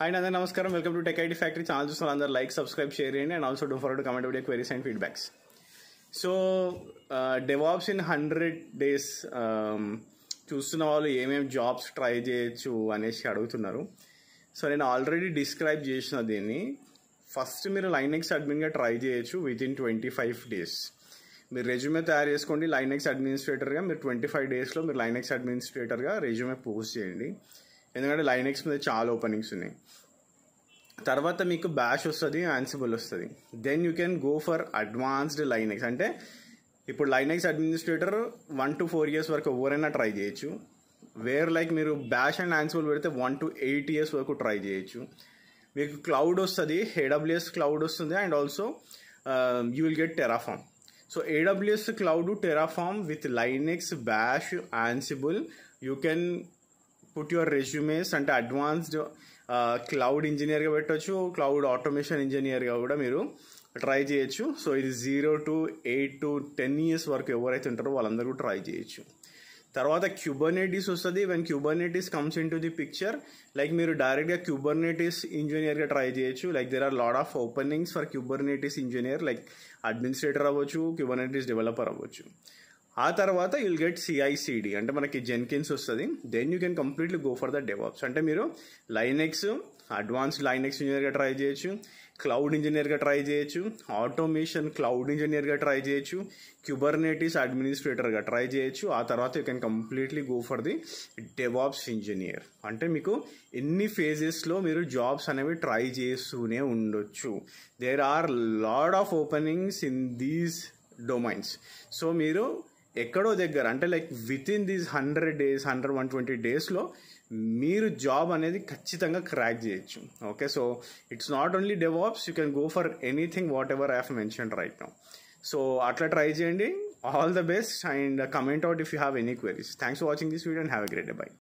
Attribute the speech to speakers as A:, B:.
A: Hi, Nandan. Namaskaram. Welcome to Tech IT Factory channel. Just like, subscribe, share, and also don't forget to comment video queries and feedbacks. So, DevOps in 100 days. చూస్తున్న వాళ్ళు ఏమేమి jobs try చేయొచ్చు అనేసి అడుగుతున్నారు. So నేను already describe చేసిన దీన్ని. First మీరు లైనెక్స్ అడ్మిన్గా ట్రై చేయొచ్చు వితిన్ 25 days. మీరు రెజ్యూమే తయారు చేసుకోండి. లైనెక్స్ అడ్మినిస్ట్రేటర్గా మీరు 25 daysలో మీరు లైనెక్స్ అడ్మినిస్ట్రేటర్గా రెజ్యూమే పోస్ట్ చేయండి. ఎందుకంటే లైనెక్స్ మీద చాలా ఓపెనింగ్స్ ఉన్నాయి. తర్వాత మీకు బ్యాష్ వస్తుంది, యాన్సిబుల్ వస్తుంది. Then you can go for advanced Linux. అంటే ఇప్పుడు లైనెక్స్ అడ్మినిస్ట్రేటర్ 1 to 4 years వరకు ఎవరైనా ట్రై చేయొచ్చు. లైక్ మీరు బ్యాష్ అండ్ యాన్సిబుల్ పెడితే 1 to 8 years వరకు ట్రై చేయొచ్చు. మీకు క్లౌడ్ వస్తుంది, AWS క్లౌడ్ వస్తుంది, and also you will get Terraform. So AWS cloud, Terraform with Linux, bash, Ansible, you can put your resumes. అంటే అడ్వాన్స్డ్ క్లౌడ్ ఇంజనీర్గా పెట్టచ్చు, క్లౌడ్ ఆటోమేషన్ ఇంజనీర్గా కూడా మీరు ట్రై చేయొచ్చు. సో ఇది 0 to 8 to 10 years వరకు ఎవరైతే ఉంటారో వాళ్ళందరూ ట్రై చేయొచ్చు. తర్వాత క్యూబర్నెటీస్ వస్తుంది. When Kubernetes comes into the picture, like మీరు డైరెక్ట్గా క్యూబర్నెటీస్ ఇంజనీర్గా ట్రై చేయొచ్చు. Like there are lot of openings for Kubernetes engineer, like administrator అవ్వచ్చు, క్యూబర్నెటీస్ డెవలపర్ అవ్వచ్చు. ఆ తర్వాత యుల్ గెట్ CI/CD, అంటే మనకి జెన్కిన్స్ వస్తుంది. Then you can completely go for the DevOps. అంటే మీరు లైనెక్స్, అడ్వాన్స్డ్ లైనెక్స్ ఇంజనీర్గా ట్రై చేయొచ్చు, క్లౌడ్ ఇంజనీర్గా ట్రై చేయొచ్చు, ఆటోమేషన్ క్లౌడ్ ఇంజనీర్గా ట్రై చేయొచ్చు, క్యూబర్నెటీస్ అడ్మినిస్ట్రేటర్గా ట్రై చేయొచ్చు. ఆ తర్వాత you can completely go for the DevOps engineer. అంటే మీకు ఎన్ని ఫేజెస్లో మీరు జాబ్స్ అనేవి ట్రై చేస్తూనే ఉండొచ్చు. There are lot of openings in these domains. So మీరు ఎక్కడో దగ్గర అంటే like within these 100 days, 120 daysలో మీరు జాబ్ అనేది ఖచ్చితంగా క్రాక్ చేయొచ్చు. Okay, so it's not only DevOps, you can go for anything whatever I have mentioned right now. So అట్లా ట్రై చేయండి. All the best and comment out if you have any queries. Thanks for watching this video and have a great day. By.